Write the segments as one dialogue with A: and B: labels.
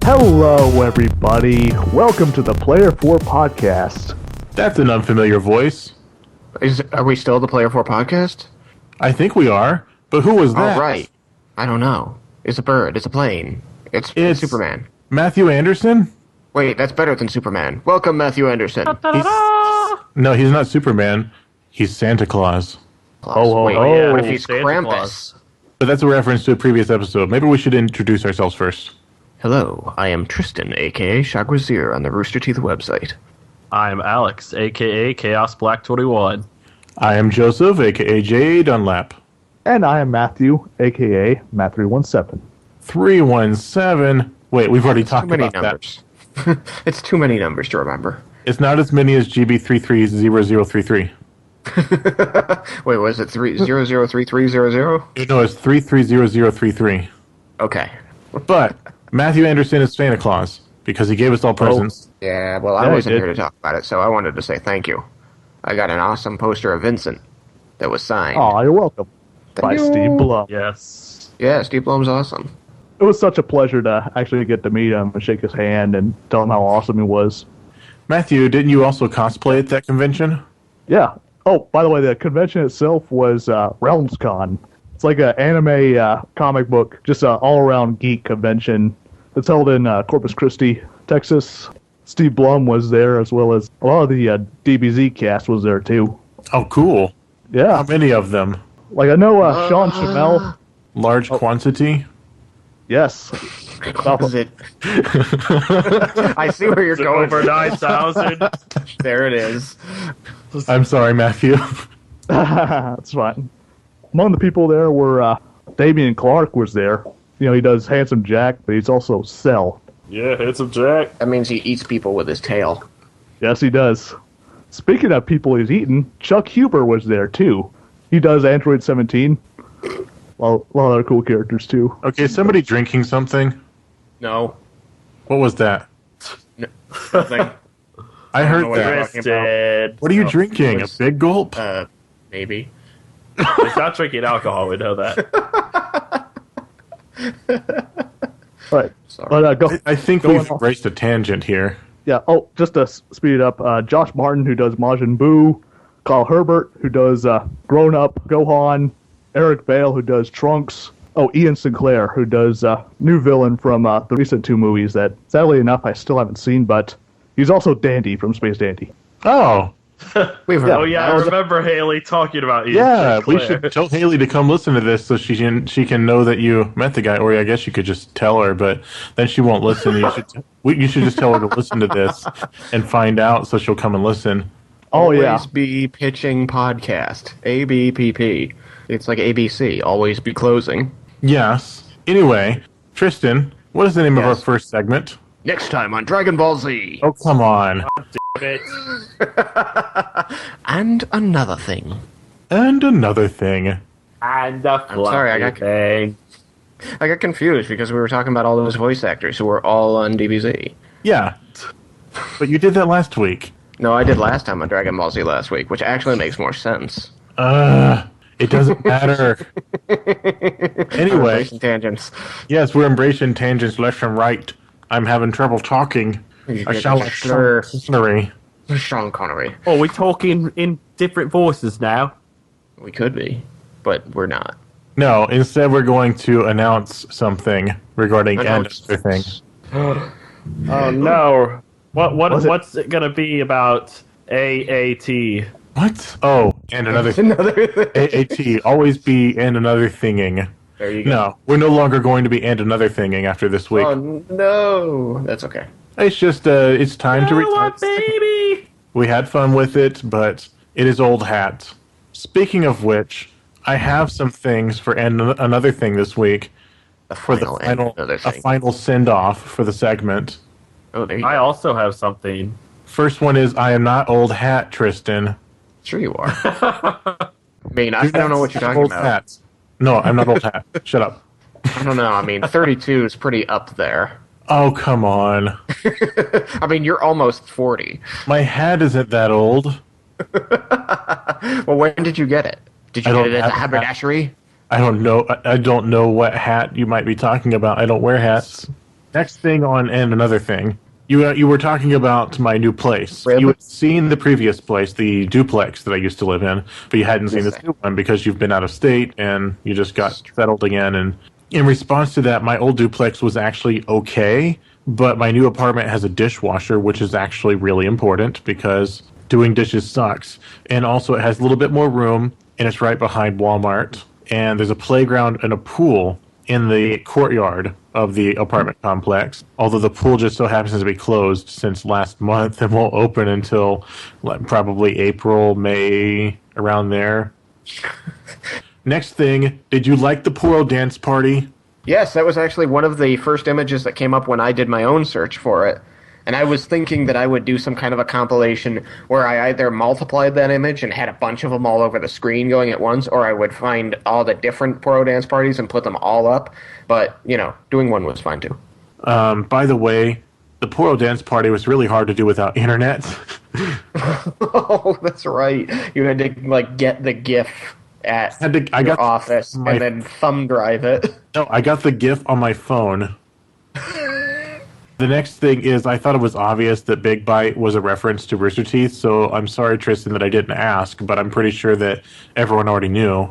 A: Hello, everybody. Welcome to the Player 4 podcast.
B: That's an unfamiliar voice.
C: Are we still the Player 4 podcast?
B: I think we are, but who was that?
C: Oh, right. I don't know. It's a bird. It's a plane. It's Superman.
B: Matthew Anderson?
C: Wait, that's better than Superman. Welcome, Matthew Anderson.
B: No, he's not Superman. He's Santa Claus.
C: Wait,
A: oh,
C: what if he's
D: Santa
C: Krampus?
D: Claus.
B: But that's a reference to a previous episode. Maybe we should introduce ourselves first.
C: Hello, I am Tristan, a.k.a. Shagwazir on the Rooster Teeth website.
D: I'm Alex, aka Chaos Black 21.
B: I am Joseph, a.k.a. J. Dunlap.
A: And I am Matthew, aka Matt317.
B: 317. Wait, we've already talked
C: Too many
B: about
C: numbers. It's too many numbers to remember.
B: that. It's not as many as GB330033.
C: Wait, was it 3003300?
B: No, it's 330033.
C: Okay.
B: But Matthew Anderson is Santa Claus because he gave us all presents.
C: Yeah, well, I
A: Yeah, he
C: wasn't
A: did.
C: here to talk about it, so I wanted to say thank you. I got an awesome poster of Vincent that was signed.
A: Aw, you're welcome. By
C: you.
A: Steve Blum.
D: Yes.
C: Yeah, Steve Blum's awesome.
A: It was such a pleasure to actually get to meet him and shake his hand and tell him how awesome he was.
B: Matthew, didn't you also cosplay at that convention?
A: Yeah. Oh, by the way, the convention itself was RealmsCon. It's like an anime comic book, just an all-around geek convention. It's held in Corpus Christi, Texas. Steve Blum was there, as well as a lot of the DBZ cast was there, too.
B: Oh, cool. How
A: Yeah.
B: many of them?
A: Like, I know Sean Chamel.
B: Large quantity?
A: Yes.
C: Is it? I see where you're going.
D: Over 9,000.
C: There it is.
B: I'm sorry, Matthew.
A: That's fine. Among the people there were Damian Clark was there. You know, he does Handsome Jack, but he's also Cell.
D: Yeah, handsome Jack.
C: That means he eats people with his tail.
A: Yes, he does. Speaking of people he's eaten, Chuck Huber was there, too. He does Android 17. A lot of other cool characters, too.
B: Okay, somebody drinking something?
C: No.
B: What was that?
C: Nothing.
B: I
C: know
B: heard
C: what you're
B: that.
C: talking
D: Tristan.
B: What are you drinking? A big gulp?
C: Maybe.
D: He's not drinking alcohol, we know that.
A: All right.
C: Sorry.
A: But go.
B: I think
A: going
B: we've
A: off.
B: embraced a tangent here.
A: Yeah. Oh, just to speed it up, Josh Martin, who does Majin Buu, Carl Herbert, who does Grown Up Gohan, Eric Bale, who does Trunks. Oh, Ian Sinclair, who does new villain from the recent two movies that, sadly enough, I still haven't seen, but he's also Dandy from Space Dandy.
B: Oh,
C: We've heard.
D: Oh yeah, I remember Haley talking about you.
B: yeah. We should tell Haley to come listen to this so she can know that you met the guy. Or I guess you could just tell her, but then she won't listen. You should just tell her to listen to this and find out so she'll come and listen.
A: Oh,
C: Always
A: yeah.
C: be pitching podcast. ABPP. It's like ABC. Always be closing.
B: Yes. Anyway, Tristan, what is the name of our
C: Yes.
B: first segment?
C: Next time on Dragon Ball Z.
B: Oh, come on.
C: And another thing.
B: And another thing.
D: And the
C: I'm sorry, I got-
D: thing.
C: I got confused because we were talking about all those voice actors who were all on DBZ.
B: Yeah. But you did that last week.
C: No, I did last time on Dragon Ball Z last week, which actually makes more sense.
B: It doesn't matter. Anyway,
C: Embracing tangents.
B: yes, we're embracing tangents left and right. I'm having trouble talking. I sound like
C: Sure.
B: Connery.
C: Sean Connery.
D: Oh, we're talking in different voices now.
C: We could be, but we're not.
B: No, instead we're going to announce something regarding another thing.
D: Oh no.
A: Was it-
D: What's it gonna be about AAT?
B: What? Oh, and another
C: Another thing.
B: AAT. Always be and another thinging.
C: There you go.
B: No, we're no longer going to be and another thinging after this week.
C: Oh no, that's okay.
B: It's just it's time to retire.
D: Baby.
B: We had fun with it, but it is old hat. Speaking of which, I have some things for and another thing this week for the
C: and
B: final
C: another
B: a
C: thing.
B: final send off for the segment.
C: Oh, there you
D: I
C: go.
D: also have something.
B: First one is I am not old hat, Tristan.
C: Sure you are. I mean, I don't know what you're talking
B: Old
C: about.
B: hat. No, I'm not old hat. Shut up.
C: I don't know. I mean, 32 is pretty up there.
B: Oh, come on.
C: I mean, you're almost 40.
B: My hat isn't that old.
C: Well, when did you get it? Did you
B: I
C: get
B: don't
C: it at the
B: have a hat.
C: haberdashery?
B: I don't know. I don't know what hat you might be talking about. I don't wear hats. Next thing and another thing. You were talking about my new place.
C: Rib?
B: You had seen the previous place, the duplex that I used to live in, but you hadn't seen this new one because you've been out of state and you just got settled again. And in response to that, my old duplex was actually okay, but my new apartment has a dishwasher, which is actually really important because doing dishes sucks. And also it has a little bit more room, and it's right behind Walmart. And there's a playground and a pool in the courtyard of the apartment complex, although the pool just so happens to be closed since last month and won't open until probably April, May, around there. Next thing, did you like the Puro dance party?
C: Yes, that was actually one of the first images that came up when I did my own search for it. And I was thinking that I would do some kind of a compilation where I either multiplied that image and had a bunch of them all over the screen going at once, or I would find all the different Puro dance parties and put them all up. But, doing one was fine too.
B: By the way, the Puro dance party was really hard to do without internet.
C: Oh, that's right. You had to, get the GIF at your office and then thumb drive it.
B: No, I got the GIF on my phone. The next thing is, I thought it was obvious that Big Bite was a reference to Rooster Teeth, so I'm sorry, Tristan, that I didn't ask, but I'm pretty sure that everyone already knew.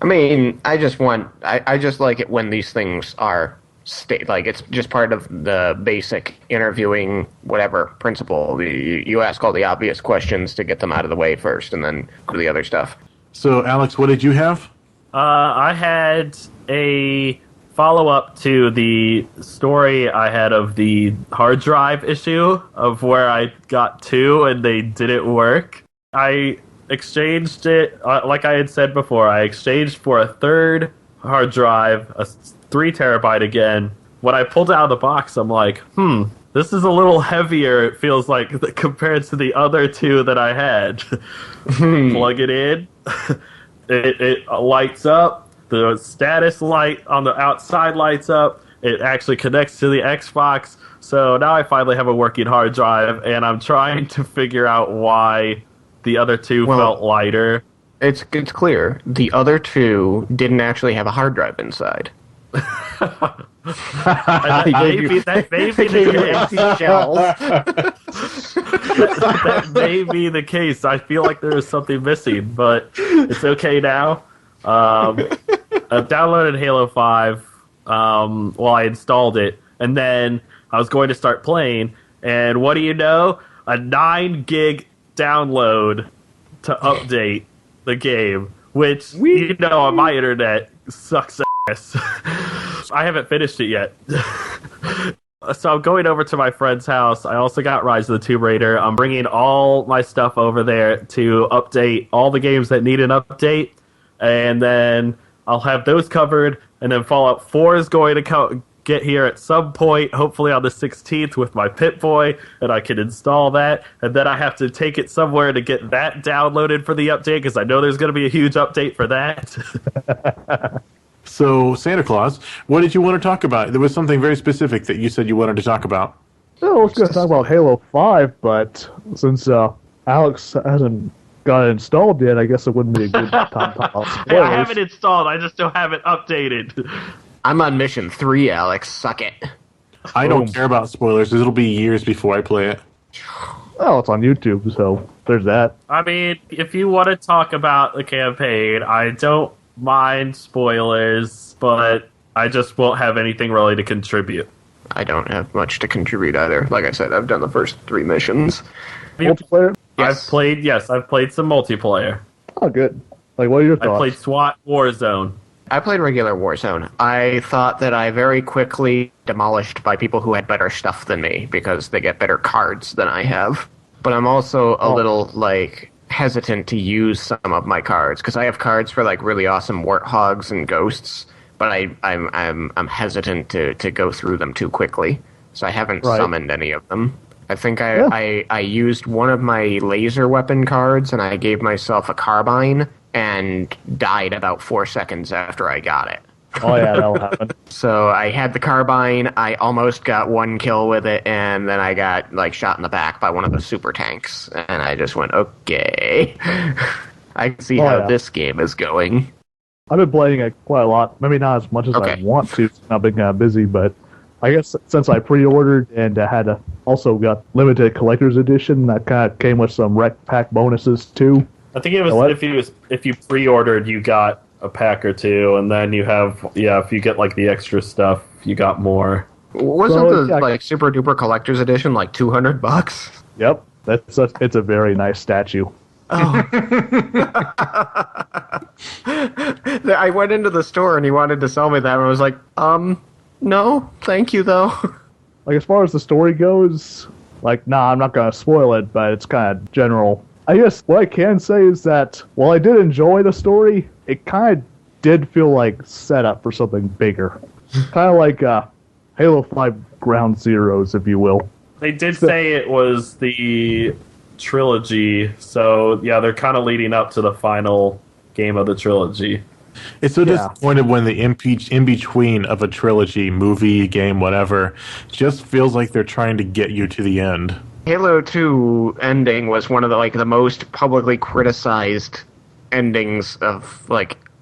C: I mean, I just like it when these things are it's just part of the basic interviewing, whatever, principle. You ask all the obvious questions to get them out of the way first, and then go to the other stuff.
B: So, Alex, what did you have?
D: I had a follow-up to the story I had of the hard drive issue of where I got two and they didn't work. I exchanged it, like I had said before, I exchanged for a third hard drive, a 3 terabyte again. When I pulled it out of the box, I'm like, this is a little heavier, it feels like, compared to the other two that I had. Plug it in, it lights up. The status light on the outside lights up. It actually connects to the Xbox. So now I finally have a working hard drive, and I'm trying to figure out why the other two felt lighter.
C: It's clear. The other two didn't actually have a hard drive inside.
D: That may be the case. I feel like there is something missing, but it's okay now. I've downloaded Halo 5 while I installed it, and then I was going to start playing, and what do you know? A 9 gig download to update the game, which, on my internet sucks ass. I haven't finished it yet. So I'm going over to my friend's house. I also got Rise of the Tomb Raider. I'm bringing all my stuff over there to update all the games that need an update. And then I'll have those covered, and then Fallout 4 is going to get here at some point, hopefully on the 16th with my Pip-Boy, and I can install that, and then I have to take it somewhere to get that downloaded for the update, because I know there's going to be a huge update for that.
B: So, Santa Claus, what did you want to talk about? There was something very specific that you said you wanted to talk about.
A: I was going to talk about Halo 5, but since Alex hasn't got it installed yet, I guess it wouldn't be a good time to talk about spoilers.
D: I have it installed, I just don't have it updated.
C: I'm on mission 3, Alex. Suck it.
B: I don't care about spoilers, because it'll be years before I play it.
A: Well, it's on YouTube, so there's that.
D: I mean, if you want to talk about the campaign, I don't mind spoilers, but I just won't have anything really to contribute.
C: I don't have much to contribute either. Like I said, I've done the first 3 missions.
A: Multiplayer?
C: Yes.
D: I've played some multiplayer.
A: Oh, good. Like, what are your thoughts?
D: I played SWAT Warzone.
C: I played regular Warzone. I thought that I very quickly demolished by people who had better stuff than me because they get better cards than I have. But I'm also a little, hesitant to use some of my cards because I have cards for, really awesome warthogs and ghosts, but I'm hesitant to go through them too quickly. So I haven't summoned any of them. I think I used one of my laser weapon cards and I gave myself a carbine and died about 4 seconds after I got it.
A: Oh yeah, that'll happen.
C: So I had the carbine, I almost got 1 kill with it, and then I got shot in the back by one of the super tanks, and I just went, okay. I can see how this game is going.
A: I've been playing it quite a lot. Maybe not as much as I want to. I've been kind of busy, but I guess since I pre-ordered and also got limited collector's edition, that kind of came with some rec pack bonuses too.
D: I think it was if you pre-ordered, you got a pack or two, and then you have if you get like the extra stuff, you got more.
C: Wasn't the super duper collector's edition like $200?
A: Yep, it's a very nice statue.
C: Oh. I went into the store and he wanted to sell me that, and I was like, no, thank you though.
A: Like as far as the story goes, I'm not gonna spoil it, but it's kind of general. I guess what I can say is that while I did enjoy the story, it kind of did feel like set up for something bigger. Kind of like Halo 5 Ground Zeroes, if you will.
D: They did say it was the trilogy, so yeah, they're kind of leading up to the final game of the trilogy.
B: It's so disappointed when the in between of a trilogy, movie, game, whatever, just feels like they're trying to get you to the end.
C: Halo 2 ending was one of the most publicly criticized endings of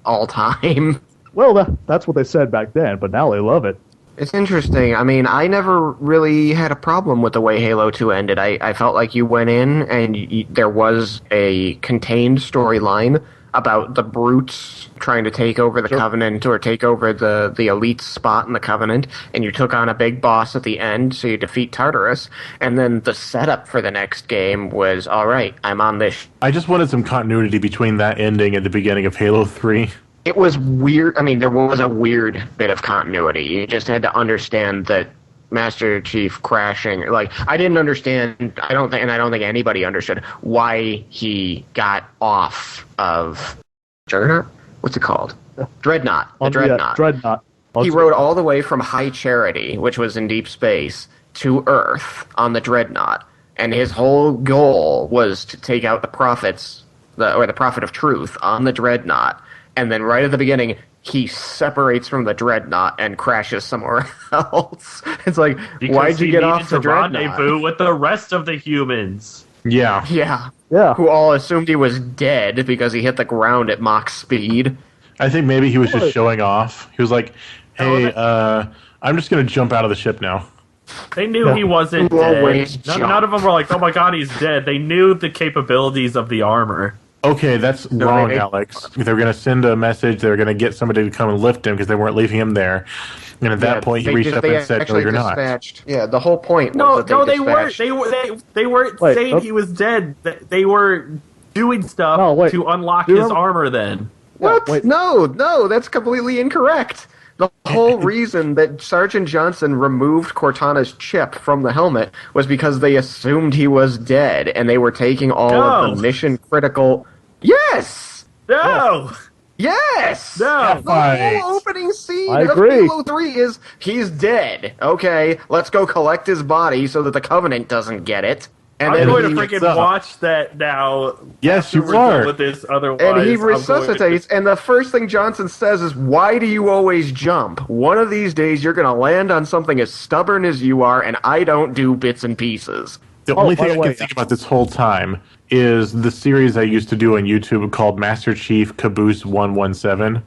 C: all time.
A: Well, that's what they said back then, but now they love it.
C: It's interesting. I mean, I never really had a problem with the way Halo 2 ended. I felt like you went in and there was a contained storyline about the brutes trying to take over the Covenant or take over the elite spot in the Covenant, and you took on a big boss at the end, so you defeat Tartarus, and then the setup for the next game was, all right, I'm on this.
B: I just wanted some continuity between that ending and the beginning of Halo 3.
C: It was weird. I mean, there was a weird bit of continuity. You just had to understand that Master Chief crashing. I didn't understand. I don't think anybody understood why he got off of Juggernaut. What's it called? Dreadnought. The Dreadnought.
A: Dreadnought.
C: He rode all the way from High Charity, which was in deep space, to Earth on the Dreadnought, and his whole goal was to take out the prophets, or the Prophet of Truth, on the Dreadnought. And then right at the beginning, he separates from the Dreadnought and crashes somewhere else. It's like,
D: because
C: why'd you get off the Dreadnought?
D: Rendezvous with the rest of the humans.
B: Yeah.
C: Yeah. Who all assumed he was dead because he hit the ground at Mach speed.
B: I think maybe he was just showing off. He was like, hey, I'm just going to jump out of the ship now.
D: They knew he wasn't dead. None of them were like, oh my god, he's dead. They knew the capabilities of the armor.
B: Okay, that's wrong, Alex. They're going to send a message. They're going to get somebody to come and lift him because they weren't leaving him there. And at that point, he reached up and said, "No, you're not."
C: Yeah, the whole point.
D: No, they weren't. They weren't saying he was dead. They were doing stuff to unlock his armor. Then
C: what? No, that's completely incorrect. The whole reason that Sergeant Johnson removed Cortana's chip from the helmet was because they assumed he was dead, and they were taking all of the mission critical. Yes!
D: No!
C: Yes!
D: No!
C: The whole opening scene of Halo 3 is, he's dead. Okay, let's go collect his body so that the Covenant doesn't get it. And
D: I'm going to freaking watch that now.
B: Yes, you are.
D: With this otherwise,
C: and he resuscitates, and the first thing Johnson says is, "Why do you always jump? One of these days you're going to land on something as stubborn as you are, and I don't do bits and pieces."
B: The only thing I can think about this whole time is the series I used to do on YouTube called Master Chief Caboose 117.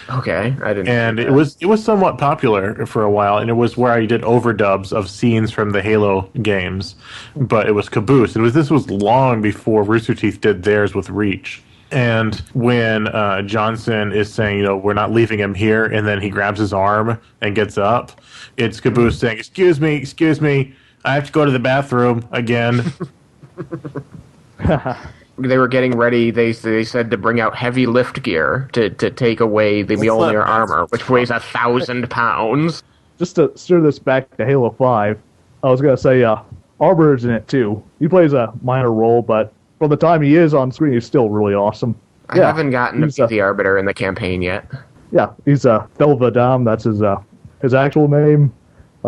C: Okay, I didn't.
B: And it was somewhat popular for a while, and it was where I did overdubs of scenes from the Halo games, but it was Caboose. This was long before Rooster Teeth did theirs with Reach. And when Johnson is saying, we're not leaving him here, and then he grabs his arm and gets up, it's Caboose saying, excuse me, I have to go to the bathroom again.
C: They were getting ready. They said to bring out heavy lift gear to take away the Mjolnir armor, which weighs 1,000 pounds.
A: Just to steer this back to Halo 5, I was going to say Arbor's in it too. He plays a minor role, but from the time he is on screen, he's still really awesome.
C: I haven't gotten to beat the Arbiter in the campaign yet.
A: Yeah, he's Belvadam. That's his actual name.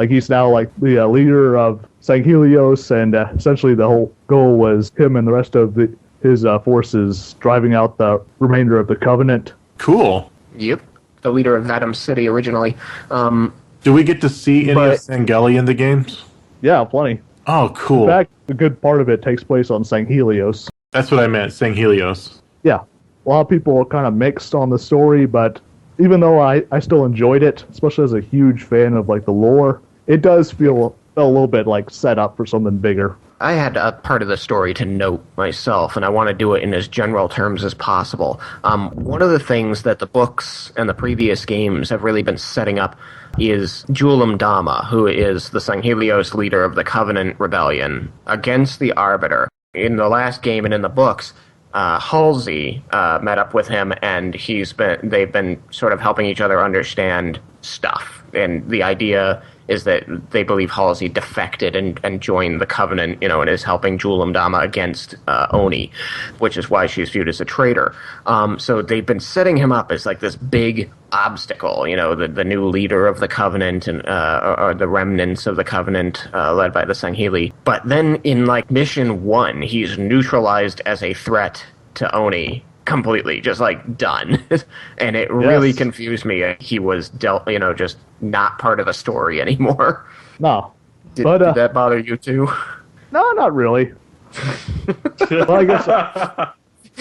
A: He's now the leader of Sanghelios, and essentially the whole goal was him and the rest of his forces driving out the remainder of the Covenant.
B: Cool.
C: Yep. The leader of Atom City originally.
B: Do we get to see any of Sangeli in the games?
A: Yeah, plenty.
B: Oh, cool.
A: In fact, a good part of it takes place on Sanghelios.
B: That's what I meant, Sanghelios.
A: Yeah. A lot of people are kind of mixed on the story, but even though I still enjoyed it, especially as a huge fan of the lore, it does feel a little bit like set up for something bigger.
C: I had a part of the story to note myself, and I want to do it in as general terms as possible. One of the things that the books and the previous games have really been setting up is Julam Dama, who is the Sanghelios leader of the Covenant Rebellion, against the Arbiter. In the last game and in the books, Halsey met up with him, and they've been sort of helping each other understand stuff. And the idea is that they believe Halsey defected and joined the Covenant, and is helping Julam Dama against Oni, which is why she's viewed as a traitor. So they've been setting him up as like this big obstacle, the new leader of the Covenant and or the remnants of the Covenant led by the Sangheli. But then in like mission 1, he's neutralized as a threat to Oni. Completely, just like done. And it really confused me. He was just not part of the story anymore.
A: No.
C: Did that bother you too?
A: No, not really. Well, I guess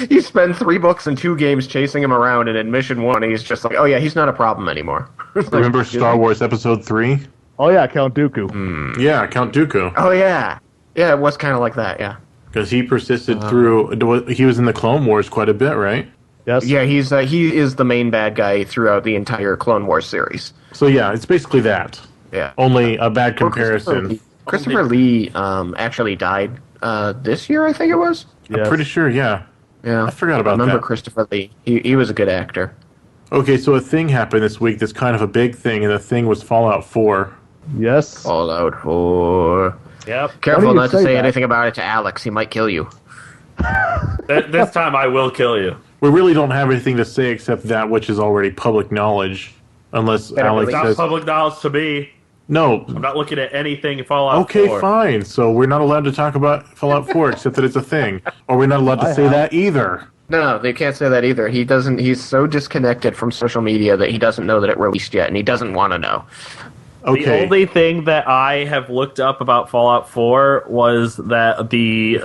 C: You spend 3 books and 2 games chasing him around, and in mission 1, he's just like, oh yeah, he's not a problem anymore.
B: Remember Star Wars Episode 3?
A: Oh yeah, Count Dooku.
B: Yeah, Count Dooku.
C: Oh yeah. Yeah, it was kind of like that, yeah.
B: Because he persisted through... He was in the Clone Wars quite a bit, right?
A: Yes.
C: Yeah, he is the main bad guy throughout the entire Clone Wars series.
B: So yeah, it's basically that.
C: Yeah.
B: Only a bad comparison.
C: Christopher Lee actually died this year, I think it was.
A: Yes.
B: I'm pretty sure, yeah.
C: Yeah.
B: I forgot about
C: remember
B: that.
C: Christopher Lee. He was a good actor.
B: Okay, so a thing happened this week that's kind of a big thing, and the thing was Fallout 4.
A: Yes.
C: Fallout 4.
D: Yep.
C: Careful not to say
A: that?
C: anything about it to Alex. He might kill you.
D: This time I will kill you.
B: We really don't have anything to say except that which is already public knowledge. Unless Alex
D: It's not
B: says...
D: public knowledge to me.
B: No.
D: I'm not looking at anything in Fallout 4.
B: Okay, fine. So we're not allowed to talk about Fallout 4 except that it's a thing. Or we're not allowed to say that either.
C: No, they can't say that either. He's so disconnected from social media that he doesn't know that it released yet, and he doesn't want to know.
B: Okay.
D: The only thing that I have looked up about Fallout 4 was that the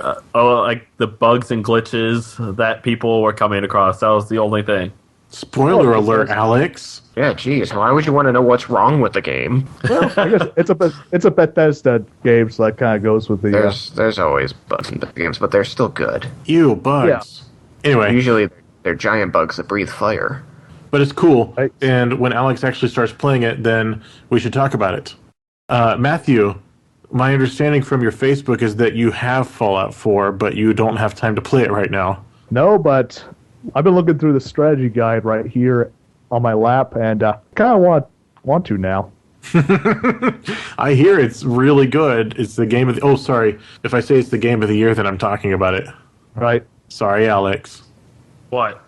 D: bugs and glitches that people were coming across. That was the only thing.
B: Spoiler alert, Alex.
C: Yeah, geez, why would you want to know what's wrong with the game?
A: Well, I guess it's a Bethesda game, so that kind of goes with the.
C: There's always bugs in the games, but they're still good.
B: Ew, bugs. Anyway.
C: Usually they're giant bugs that breathe fire.
B: But it's cool,
A: Right.
B: and when Alex actually starts playing it, then we should talk about it. Matthew, my understanding from your Facebook is that you have Fallout 4, but you don't have time to play it right now.
A: No, but I've been looking through the strategy guide right here on my lap, and kind of want to now.
B: I hear it's really good. It's the game of the... Oh, sorry. If I say it's the game of the year, then I'm talking about it.
A: Right.
B: Sorry, Alex.
D: What?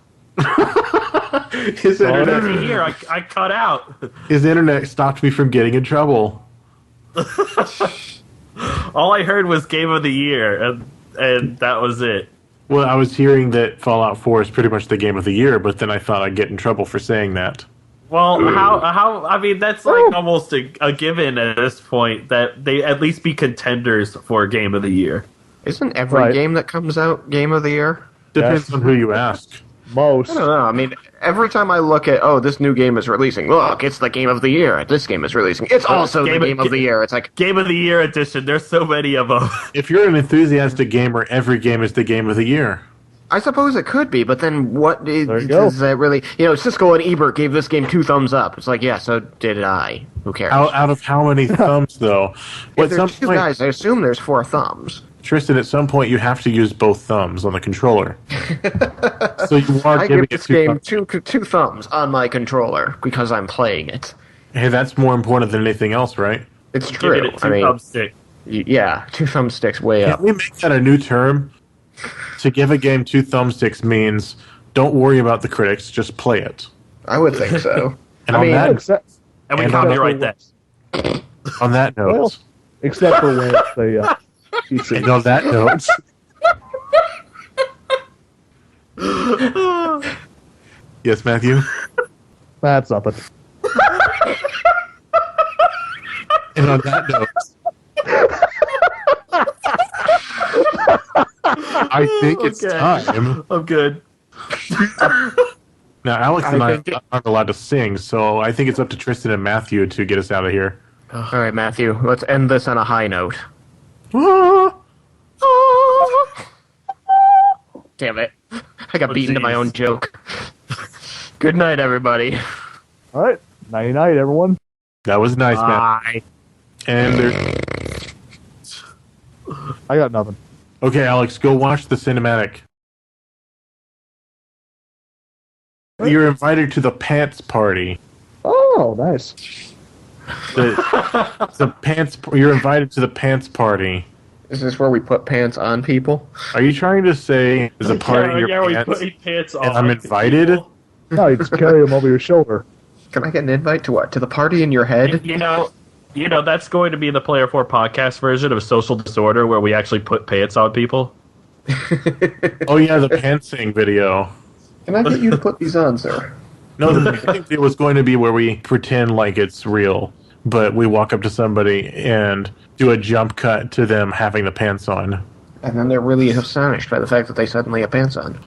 B: His internet,
D: Here, I cut out.
B: his internet stopped me from getting in trouble.
D: All I heard was Game of the Year, and that was it.
B: Well, I was hearing that Fallout 4 is pretty much the game of the year, but then I thought I'd get in trouble for saying that.
D: Well, how? I mean, that's like almost a given at this point that they at least be contenders for Game of the Year.
C: Isn't every game that comes out Game of the Year?
B: Depends
A: Yes.
B: on who you ask.
A: Most.
C: I don't know. I mean, every time I look at, this new game is releasing. Look, it's the Game of the Year. This game is releasing. It's also the Game of the Year. It's like,
D: Game of the Year edition. There's so many of them.
B: If you're an enthusiastic gamer, every game is the game of the year.
C: I suppose it could be, but then what
A: There you go.
C: does that really... Cisco and Ebert gave this game 2 thumbs up. It's like, yeah, so did I. Who cares?
B: Out of how many thumbs, though? Well,
C: If
B: at
C: there's
B: some
C: 2
B: point,
C: guys, I assume there's 4 thumbs.
B: Tristan, at some point you have to use both thumbs on the controller. So you are
C: I
B: giving
C: give
B: it
C: this game two thumbs on my controller because I'm playing it.
B: Hey, that's more important than anything else, right?
C: It's true.
D: Give it a
C: I mean,
D: thumbstick.
C: yeah, 2 thumbsticks way
B: Can
C: up.
B: we make that a new term? To give a game 2 thumbsticks means don't worry about the critics, just play it.
C: I would think so.
B: And
C: I
B: on
C: mean,
B: that,
A: Except,
D: And we
B: And
D: copyright that.
B: on that note,
A: well, except for when it's the PC.
B: and on that note, yes, Matthew.
A: That's nothing.
B: And on that note, I think it's
D: Okay.
B: time.
D: I'm good.
B: Now, Alex and
C: I
B: I
C: think
B: aren't allowed to sing, so I think it's up to Tristan and Matthew to get us out of here.
C: All right, Matthew, let's end this on a high note. Damn it. I got beaten to my own joke. Good night, everybody.
A: All right. Nighty night, everyone.
B: That was nice, man.
C: Bye.
B: And there's...
A: I got nothing.
B: Okay, Alex, go watch the cinematic. You're invited to the pants party.
A: Oh, nice.
B: The pants. You're invited to the pants party.
C: Is this where we put pants on people?
B: Are you trying to say there's a party in your
D: we
B: pants,
D: put pants on.
B: and I'm invited?
D: people.
A: No, you just carry them over your shoulder.
C: Can I get an invite to what? To the party in your head?
D: You know, that's going to be the Player 4 podcast version of Social Disorder, where we actually put pants on people.
B: Oh yeah, the pantsing video.
C: Can I get you to put these on, sir?
B: No, I think it was going to be where we pretend like it's real, but we walk up to somebody and do a jump cut to them having the pants on.
C: And then they're really astonished by the fact that they suddenly have pants on.